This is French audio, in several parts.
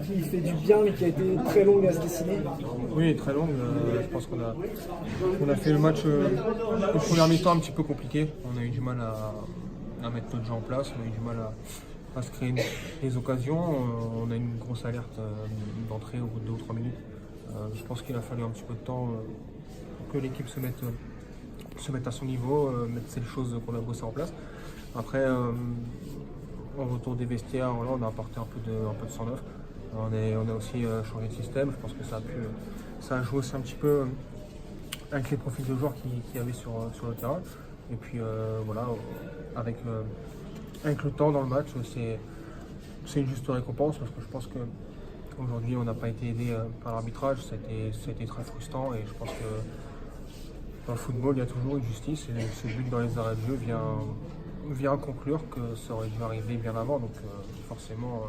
Qui fait du bien mais qui a été très longue à se dessiner. Oui, très longue. Je pense qu'on a fait le match, le premier mi-temps un petit peu compliqué. On a eu du mal à mettre notre jeu en place, on a eu du mal à se créer des occasions. On a eu une grosse alerte d'entrée au bout de 2 ou 3 minutes. Je pense qu'il a fallu un petit peu de temps pour que l'équipe se mette à son niveau, mettre ces choses qu'on a bossé en place. Après, au retour des vestiaires, voilà, on a apporté un peu de sang neuf. On a aussi changé de système. Je pense que ça a joué aussi un petit peu avec les profils de joueurs qu'il y avait sur le terrain. Et puis voilà, avec le temps dans le match, c'est une juste récompense parce que je pense qu'aujourd'hui on n'a pas été aidé par l'arbitrage. Ça a été très frustrant et je pense que dans le football il y a toujours une justice et ce but dans les arrêts de jeu vient conclure que ça aurait dû arriver bien avant. Donc forcément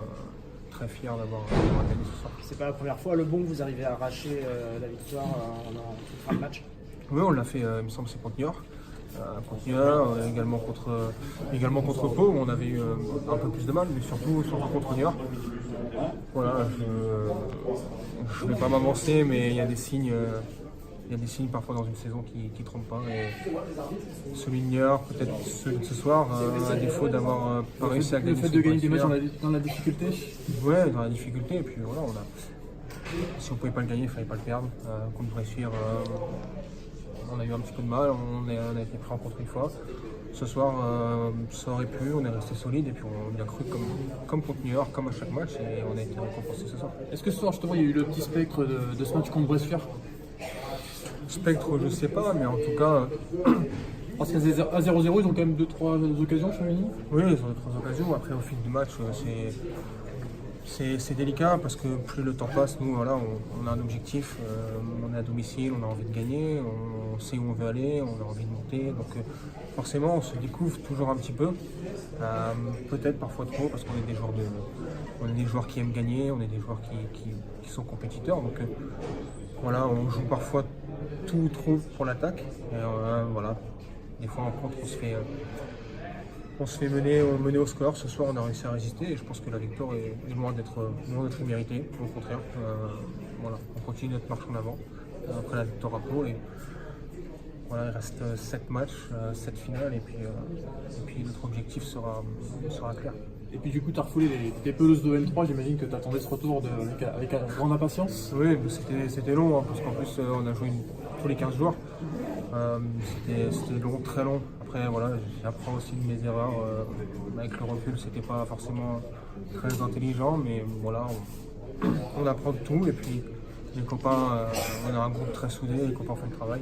très fier d'avoir gagné ce soir. C'est pas la première fois, le bon, que vous arrivez à arracher la victoire en toute fin de match. Oui, on l'a fait, il me semble, c'est contre Niort. Également contre Pau, où on avait eu un peu plus de mal, mais surtout contre Niort. Voilà, je ne vais pas m'avancer, mais il y a des signes. Il y a des signes parfois dans une saison qui ne trompent pas. Et celui de Niort, peut-être celui de ce soir, à défaut d'avoir pas réussi à gagner. Le fait de gagner des matchs dans la difficulté. Ouais, dans la difficulté. Et puis voilà, si on ne pouvait pas le gagner, il ne fallait pas le perdre. Contre Bressuire, on a eu un petit peu de mal, on a été pris en contre une fois. Ce soir, ça aurait pu, on est resté solide et puis on y a cru comme contre New York, comme à chaque match, et on a été récompensé ce soir. Est-ce que ce soir, justement, il y a eu le petit spectre de ce match contre Bressuire? Spectre, je sais pas, mais en tout cas. Parce qu'à 0-0, ils ont quand même 2-3 occasions, Chamonix. Oui, ils ont 2-3 occasions. Après, au fil du match, c'est délicat parce que plus le temps passe, nous, voilà, on a un objectif, on est à domicile, on a envie de gagner, on sait où on veut aller, on a envie de monter. Donc, forcément, on se découvre toujours un petit peu. Peut-être parfois trop parce qu'on est des joueurs qui aiment gagner, on est des joueurs qui sont compétiteurs. Donc, voilà, on joue parfois tout trop pour l'attaque. Voilà. Des fois, en contre, on se fait mener au score. Ce soir, on a réussi à résister et je pense que la victoire est loin d'être imméritée. Au contraire, voilà, on continue notre marche en avant après la victoire à Pau. Et voilà, il reste 7 matchs, 7 finales et puis notre objectif sera clair. Et puis du coup, tu as refoulé les pelouses de N3, j'imagine que tu attendais ce retour avec grande impatience. Oui, c'était long, hein, parce qu'en plus on a joué tous les 15 jours. C'était long, très long. Après voilà, j'apprends aussi de mes erreurs. Avec le recul, c'était pas forcément très intelligent, mais voilà, on apprend de tout. Et puis les copains, on a un groupe très soudé, les copains font le travail.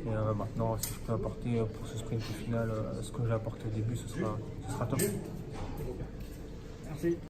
Et maintenant, si je peux apporter pour ce sprint final ce que j'ai apporté au début, ce sera top. Merci.